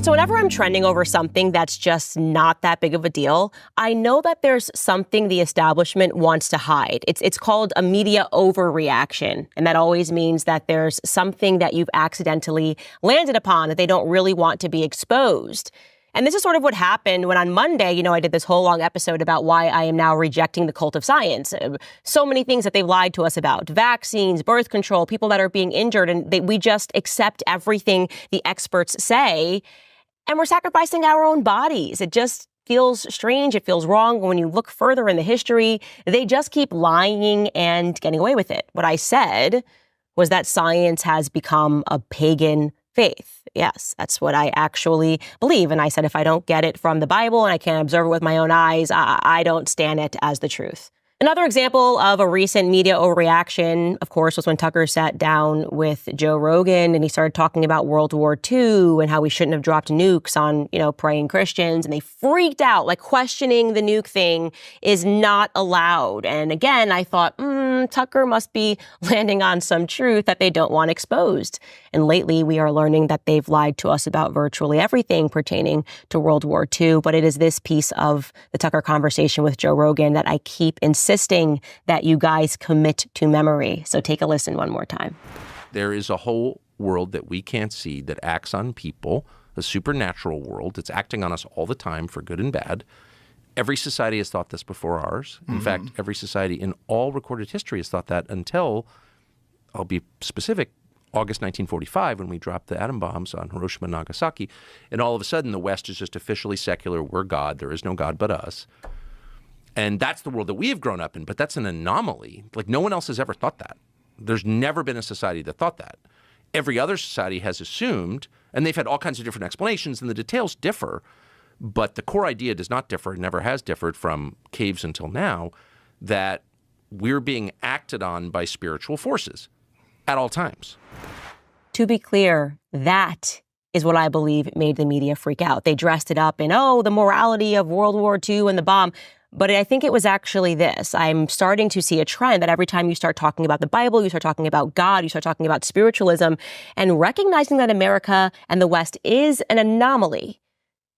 So whenever I'm trending over something that's just not that big of a deal, I know that there's something the establishment wants to hide. It's called a media overreaction. And that always means that there's something that you've accidentally landed upon that they don't really want to be exposed. And this is sort of what happened when on Monday, I did this whole long episode about why I am now rejecting the cult of science. So many things that they've lied to us about: vaccines, birth control, people that are being injured. And we just accept everything the experts say. And we're sacrificing our own bodies. It just feels strange. It feels wrong. When you look further in the history, they just keep lying and getting away with it. What I said was that science has become a pagan faith. Yes, that's what I actually believe. And I said, if I don't get it from the Bible and I can't observe it with my own eyes, I don't stand it as the truth. Another example of a recent media overreaction, of course, was when Tucker sat down with Joe Rogan and he started talking about World War II and how we shouldn't have dropped nukes on, praying Christians. And they freaked out, like questioning the nuke thing is not allowed. And again, I thought, Tucker must be landing on some truth that they don't want exposed. And lately, we are learning that they've lied to us about virtually everything pertaining to World War II. But it is this piece of the Tucker conversation with Joe Rogan that I keep insisting that you guys commit to memory. So take a listen one more time. There is a whole world that we can't see that acts on people, a supernatural world. It's acting on us all the time for good and bad. Every society has thought this before ours. In fact, every society in all recorded history has thought that until, I'll be specific, August 1945, when we dropped the atom bombs on Hiroshima and Nagasaki. And all of a sudden, the West is just officially secular. We're God. There is no God but us. And that's the world that we have grown up in. But that's an anomaly. Like, no one else has ever thought that. There's never been a society that thought that. Every other society has assumed, and they've had all kinds of different explanations, and the details differ. But the core idea does not differ, never has differed from caves until now, that we're being acted on by spiritual forces at all times. To be clear, that is what I believe made the media freak out. They dressed it up in, the morality of World War II and the bomb. But I think it was actually this. I'm starting to see a trend that every time you start talking about the Bible, you start talking about God, you start talking about spiritualism, and recognizing that America and the West is an anomaly,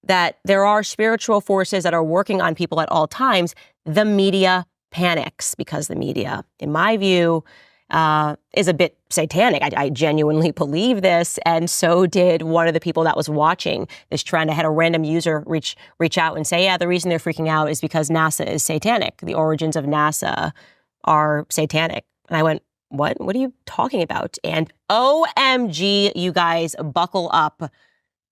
that there are spiritual forces that are working on people at all times, the media panics because the media, in my view, is a bit satanic. I genuinely believe this, and so did one of the people that was watching this trend. I had a random user reach out and say, the reason they're freaking out is because NASA is satanic. The origins of NASA are satanic. And I went, what? What are you talking about? And OMG, you guys, buckle up.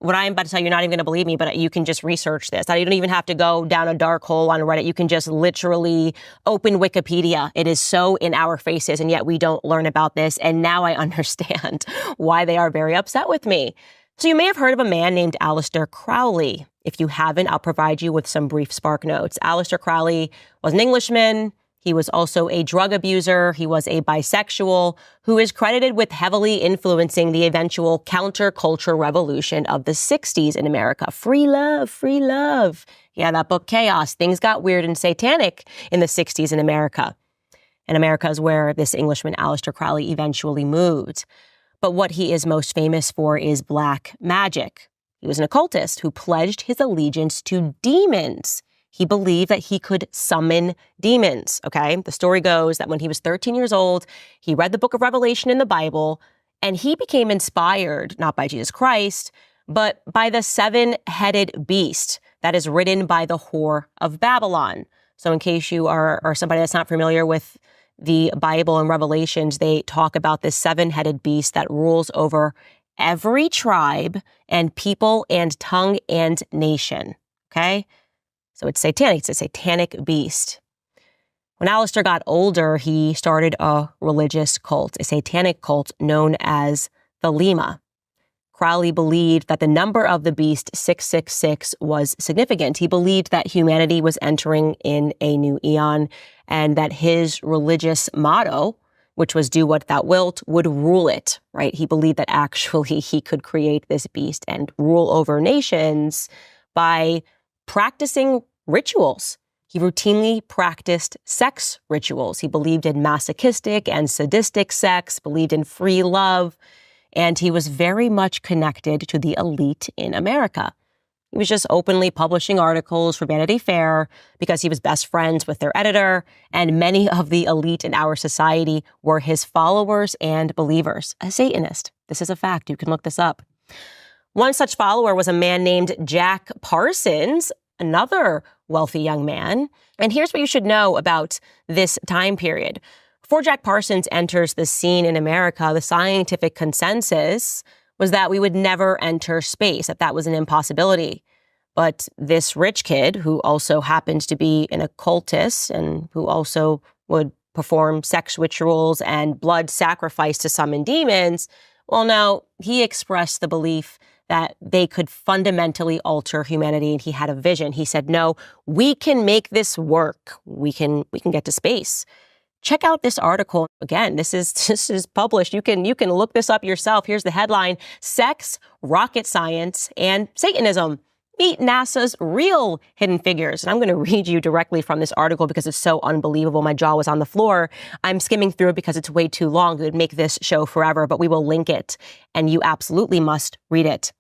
What I'm about to tell you, you're not even going to believe me, but you can just research this. You don't even have to go down a dark hole on Reddit. You can just literally open Wikipedia. It is so in our faces, and yet we don't learn about this. And now I understand why they are very upset with me. So you may have heard of a man named Aleister Crowley. If you haven't, I'll provide you with some brief spark notes. Aleister Crowley was an Englishman. He was also a drug abuser. He was a bisexual who is credited with heavily influencing the eventual counterculture revolution of the 60s in America. Free love, free love. Yeah, that book, Chaos. Things got weird and satanic in the 60s in America. And America is where this Englishman, Aleister Crowley, eventually moved. But what he is most famous for is black magic. He was an occultist who pledged his allegiance to demons. He believed that he could summon demons, okay? The story goes that when he was 13 years old, he read the book of Revelation in the Bible, and he became inspired, not by Jesus Christ, but by the seven-headed beast that is ridden by the whore of Babylon. So in case you are somebody that's not familiar with the Bible and Revelations, they talk about this seven-headed beast that rules over every tribe and people and tongue and nation, okay? So it's satanic. It's a satanic beast. When Aleister got older, he started a religious cult, a satanic cult known as the Lima. Crowley believed that the number of the beast, 666, was significant. He believed that humanity was entering in a new eon and that his religious motto, which was do what thou wilt, would rule it, right? He believed that actually he could create this beast and rule over nations by practicing rituals. He routinely practiced sex rituals. He believed in masochistic and sadistic sex, believed in free love. and he was very much connected to the elite in America. He was just openly publishing articles for Vanity Fair because he was best friends with their editor, and many of the elite in our society were his followers and believers. A Satanist. This is a fact. You can look this up. One such follower was a man named Jack Parsons, another wealthy young man. And here's what you should know about this time period. Before Jack Parsons enters the scene in America, the scientific consensus was that we would never enter space, that was an impossibility. But this rich kid, who also happened to be an occultist and who also would perform sex rituals and blood sacrifice to summon demons, well, now he expressed the belief that they could fundamentally alter humanity, and he had a vision. He said, no, we can make this work. We can get to space. Check out this article. Again, this is published. You can look this up yourself. Here's the headline: Sex, Rocket Science, and Satanism. Meet NASA's real hidden figures. And I'm going to read you directly from this article because it's so unbelievable. My jaw was on the floor. I'm skimming through it because it's way too long. It would make this show forever, but we will link it, and you absolutely must read it.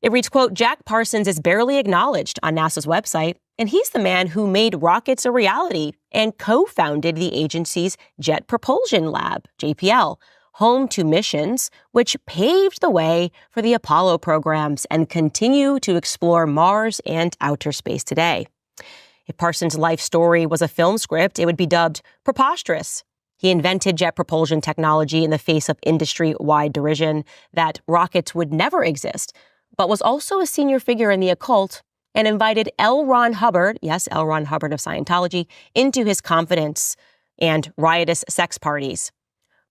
It reads, quote, Jack Parsons is barely acknowledged on NASA's website, and he's the man who made rockets a reality and co-founded the agency's Jet Propulsion Lab, JPL, home to missions which paved the way for the Apollo programs and continue to explore Mars and outer space today. If Parsons' life story was a film script, it would be dubbed preposterous. He invented jet propulsion technology in the face of industry-wide derision that rockets would never exist, but was also a senior figure in the occult and invited L. Ron Hubbard, yes, L. Ron Hubbard of Scientology, into his confidence and riotous sex parties.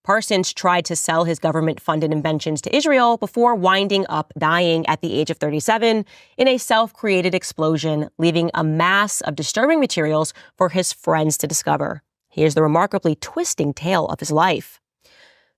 Parsons tried to sell his government-funded inventions to Israel before winding up dying at the age of 37 in a self-created explosion, leaving a mass of disturbing materials for his friends to discover. Here's the remarkably twisting tale of his life.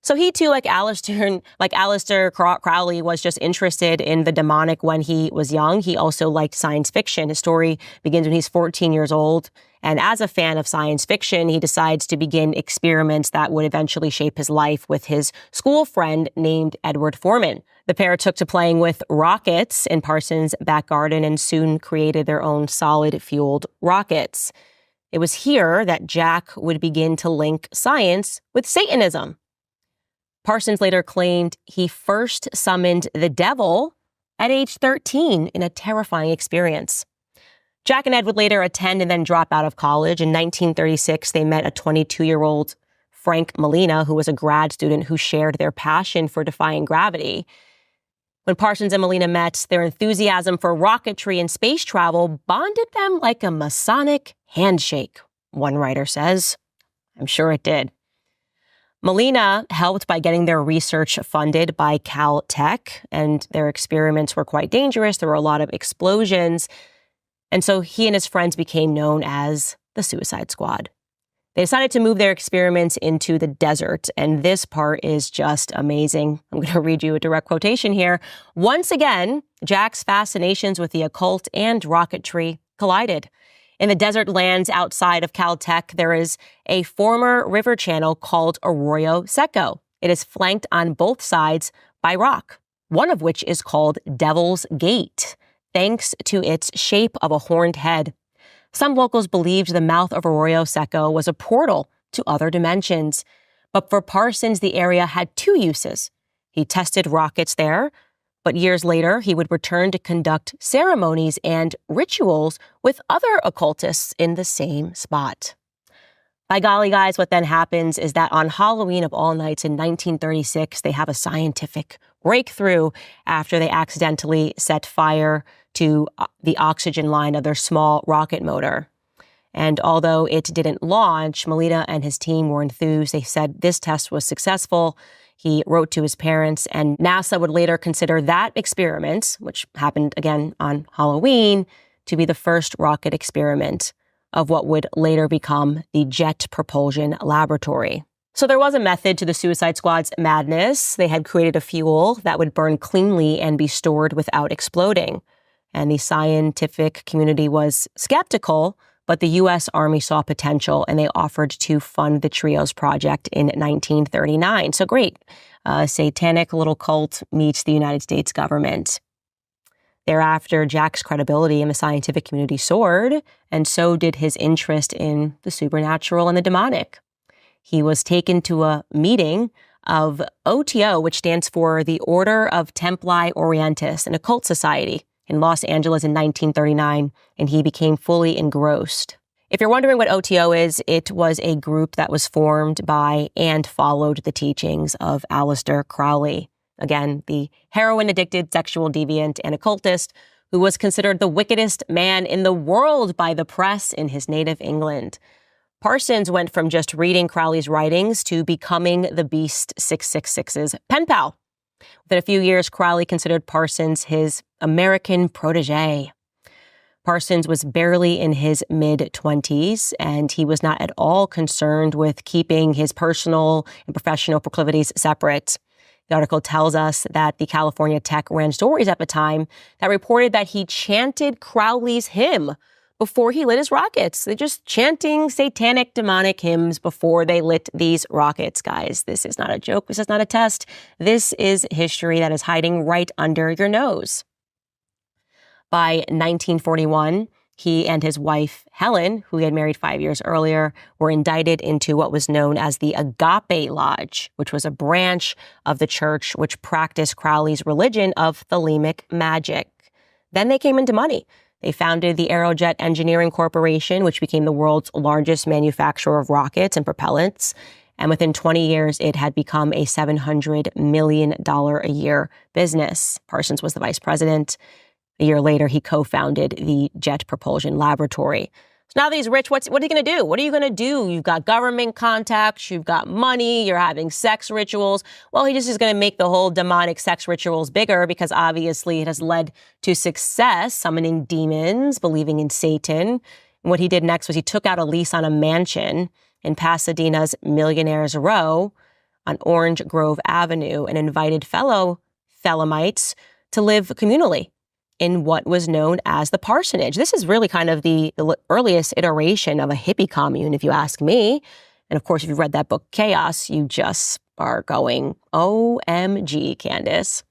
So he too, like Aleister Crowley, was just interested in the demonic when he was young. He also liked science fiction. His story begins when he's 14 years old. And as a fan of science fiction, he decides to begin experiments that would eventually shape his life with his school friend named Edward Foreman. The pair took to playing with rockets in Parsons' back garden and soon created their own solid-fueled rockets. It was here that Jack would begin to link science with Satanism. Parsons later claimed he first summoned the devil at age 13 in a terrifying experience. Jack and Ed would later attend and then drop out of college. In 1936, they met a 22-year-old Frank Molina, who was a grad student who shared their passion for defying gravity. When Parsons and Molina met, their enthusiasm for rocketry and space travel bonded them like a Masonic handshake, one writer says. I'm sure it did. Molina helped by getting their research funded by Caltech, and their experiments were quite dangerous. There were a lot of explosions. And so he and his friends became known as the Suicide Squad. They decided to move their experiments into the desert, and this part is just amazing. I'm going to read you a direct quotation here. Once again, Jack's fascinations with the occult and rocketry collided. In the desert lands outside of Caltech, there is a former river channel called Arroyo Seco. It is flanked on both sides by rock, one of which is called Devil's Gate, thanks to its shape of a horned head. Some locals believed the mouth of Arroyo Seco was a portal to other dimensions. But for Parsons, the area had two uses. He tested rockets there, but years later, he would return to conduct ceremonies and rituals with other occultists in the same spot. By golly, guys, what then happens is that on Halloween of all nights in 1936, they have a scientific breakthrough after they accidentally set fire to the oxygen line of their small rocket motor. And although it didn't launch, Molina and his team were enthused. They said this test was successful. He wrote to his parents, and NASA would later consider that experiment, which happened again on Halloween, to be the first rocket experiment of what would later become the Jet Propulsion Laboratory. So there was a method to the Suicide Squad's madness. They had created a fuel that would burn cleanly and be stored without exploding. And the scientific community was skeptical, but the U.S. Army saw potential and they offered to fund the trio's project in 1939. So great. A satanic little cult meets the United States government. Thereafter, Jack's credibility in the scientific community soared, and so did his interest in the supernatural and the demonic. He was taken to a meeting of OTO, which stands for the Order of Templi Orientis, an occult society in Los Angeles in 1939, and he became fully engrossed. If you're wondering what OTO is, it was a group that was formed by and followed the teachings of Aleister Crowley. Again, the heroin-addicted sexual deviant and occultist who was considered the wickedest man in the world by the press in his native England. Parsons went from just reading Crowley's writings to becoming the Beast 666's pen pal. Within a few years, Crowley considered Parsons his American protege. Parsons was barely in his mid-20s, and he was not at all concerned with keeping his personal and professional proclivities separate. The article tells us that the California Tech ran stories at the time that reported that he chanted Crowley's hymn before he lit his rockets. They're just chanting satanic, demonic hymns before they lit these rockets, guys. This is not a joke. This is not a test. This is history that is hiding right under your nose. By 1941, he and his wife, Helen, who he had married 5 years earlier, were indicted into what was known as the Agape Lodge, which was a branch of the church which practiced Crowley's religion of thelemic magic. Then they came into money. They founded the Aerojet Engineering Corporation, which became the world's largest manufacturer of rockets and propellants. And within 20 years, it had become a $700 million a year business. Parsons was the vice president. A year later, he co-founded the Jet Propulsion Laboratory. So now that he's rich, what are you going to do? What are you going to do? You've got government contacts, you've got money, you're having sex rituals. Well, he just is going to make the whole demonic sex rituals bigger because obviously it has led to success, summoning demons, believing in Satan. And what he did next was he took out a lease on a mansion in Pasadena's Millionaires Row on Orange Grove Avenue and invited fellow Thelemites to live communally in what was known as the parsonage. This is really kind of the earliest iteration of a hippie commune, if you ask me. And of course, if you've read that book, Chaos, you just are going, OMG, Candace.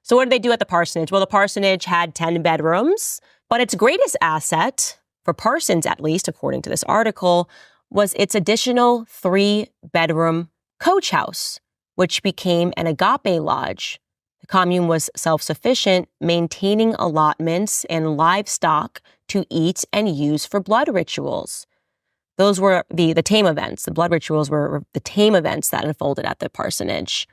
So what did they do at the parsonage? Well, the parsonage had 10 bedrooms, but its greatest asset, for Parsons at least, according to this article, was its additional 3-bedroom coach house, which became an Agape Lodge. The commune was self-sufficient, maintaining allotments and livestock to eat and use for blood rituals. Those were the tame events. The blood rituals were the tame events that unfolded at the parsonage.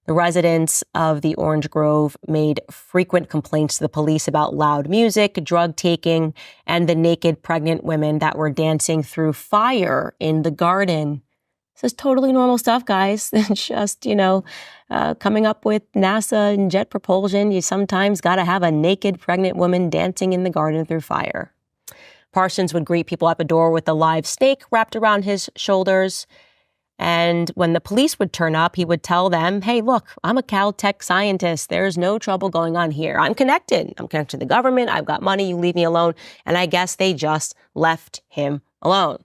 The residents of the Orange Grove made frequent complaints to the police about loud music, drug taking, and the naked pregnant women that were dancing through fire in the garden. This is totally normal stuff, guys. Just, coming up with NASA and jet propulsion, you sometimes got to have a naked pregnant woman dancing in the garden through fire. Parsons would greet people at the door with a live snake wrapped around his shoulders. And when the police would turn up, he would tell them, hey, look, I'm a Caltech scientist. There's no trouble going on here. I'm connected. I'm connected to the government. I've got money. You leave me alone. And I guess they just left him alone.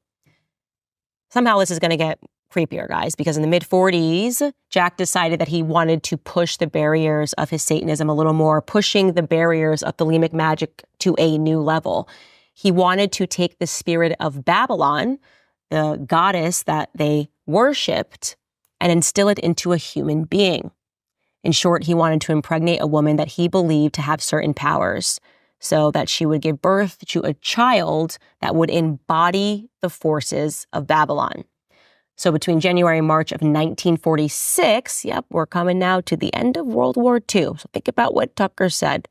Somehow this is going to get creepier, guys, because in the mid-40s, Jack decided that he wanted to push the barriers of his Satanism a little more, pushing the barriers of thelemic magic to a new level. He wanted to take the spirit of Babylon, the goddess that they worshipped, and instill it into a human being. In short, he wanted to impregnate a woman that he believed to have certain powers so that she would give birth to a child that would embody the forces of Babylon. So between January and March of 1946, we're coming now to the end of World War II. So think about what Tucker said.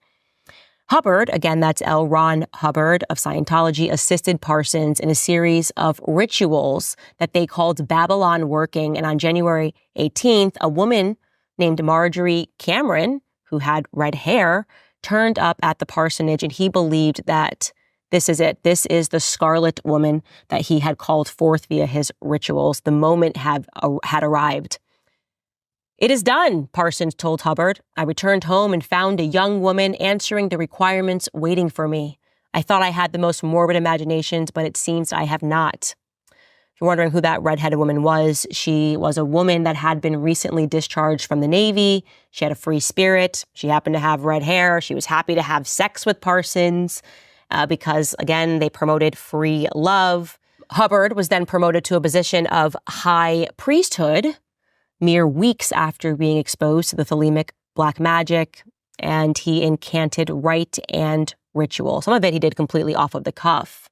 Hubbard, again, that's L. Ron Hubbard of Scientology, assisted Parsons in a series of rituals that they called Babylon Working. And on January 18th, a woman named Marjorie Cameron, who had red hair, turned up at the parsonage, and he believed that this is it. This is the Scarlet Woman that he had called forth via his rituals. The moment had arrived. It is done, Parsons told Hubbard. I returned home and found a young woman answering the requirements waiting for me. I thought I had the most morbid imaginations, but it seems I have not. If you're wondering who that redheaded woman was, she was a woman that had been recently discharged from the Navy. She had a free spirit. She happened to have red hair. She was happy to have sex with Parsons because, again, they promoted free love. Hubbard was then promoted to a position of high priesthood mere weeks after being exposed to the thelemic black magic, and he incanted rite and ritual. Some of it he did completely off of the cuff.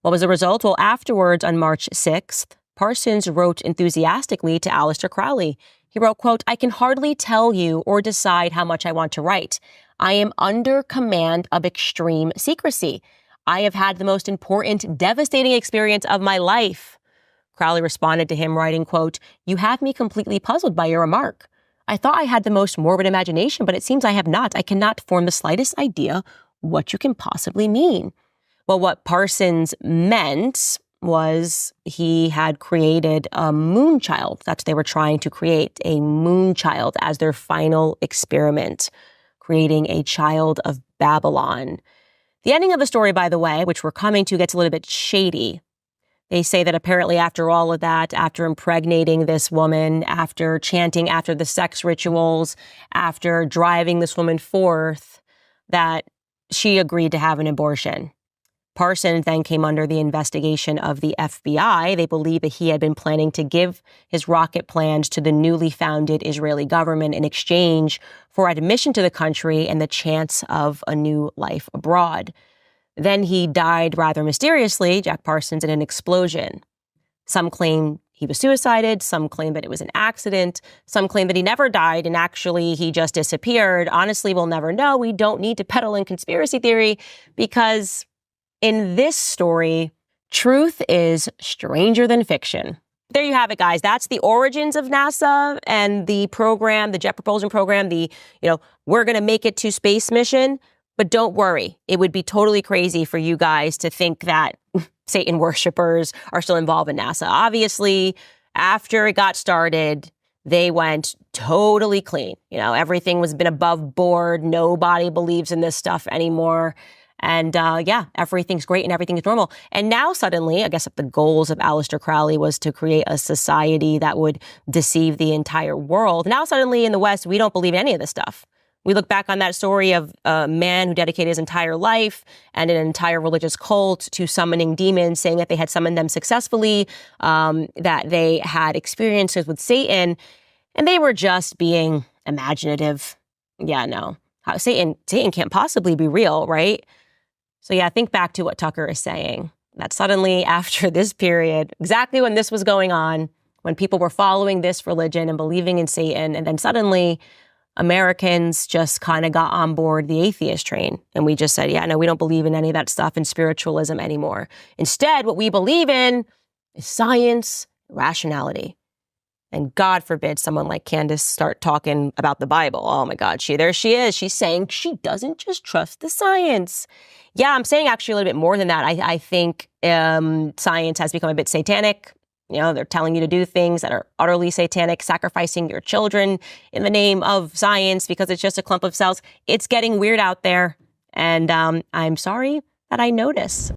What was the result? Well, afterwards, on March 6th, Parsons wrote enthusiastically to Aleister Crowley. He wrote, quote, "I can hardly tell you or decide how much I want to write. I am under command of extreme secrecy. I have had the most important, devastating experience of my life." Crowley responded to him, writing, quote, "You have me completely puzzled by your remark. I thought I had the most morbid imagination, but it seems I have not. I cannot form the slightest idea what you can possibly mean." Well, what Parsons meant was he had created a moon child. That's what they were trying to create, a moon child as their final experiment, creating a child of Babylon. The ending of the story, by the way, which we're coming to, gets a little bit shady. They say that apparently after all of that, after impregnating this woman, after chanting after the sex rituals, after driving this woman forth, that she agreed to have an abortion. Parsons then came under the investigation of the FBI. They believe that he had been planning to give his rocket plans to the newly founded Israeli government in exchange for admission to the country and the chance of a new life abroad. Then he died rather mysteriously, Jack Parsons, in an explosion. Some claim he was suicided. Some claim that it was an accident. Some claim that he never died and actually he just disappeared. Honestly, we'll never know. We don't need to peddle in conspiracy theory because in this story, truth is stranger than fiction. There you have it, guys. That's the origins of NASA and the program, the Jet Propulsion Program, we're going to make it to space mission. But don't worry, it would be totally crazy for you guys to think that Satan worshipers are still involved in NASA. Obviously, after it got started, they went totally clean. Everything was been above board. Nobody believes in this stuff anymore. And everything's great and everything's normal. And now suddenly, I guess the goals of Aleister Crowley was to create a society that would deceive the entire world. Now suddenly in the West, we don't believe in any of this stuff. We look back on that story of a man who dedicated his entire life and an entire religious cult to summoning demons, saying that they had summoned them successfully, that they had experiences with Satan, and they were just being imaginative. Yeah, no. Satan can't possibly be real, right? So yeah, think back to what Tucker is saying, that suddenly after this period, exactly when this was going on, when people were following this religion and believing in Satan, and then suddenly Americans just kind of got on board the atheist train. And we just said, yeah, no, we don't believe in any of that stuff in spiritualism anymore. Instead, what we believe in is science, rationality. And God forbid someone like Candace start talking about the Bible. Oh my God, there she is. She's saying she doesn't just trust the science. Yeah, I'm saying actually a little bit more than that. I think science has become a bit satanic. They're telling you to do things that are utterly satanic, sacrificing your children in the name of science because it's just a clump of cells. It's getting weird out there. And I'm sorry that I notice.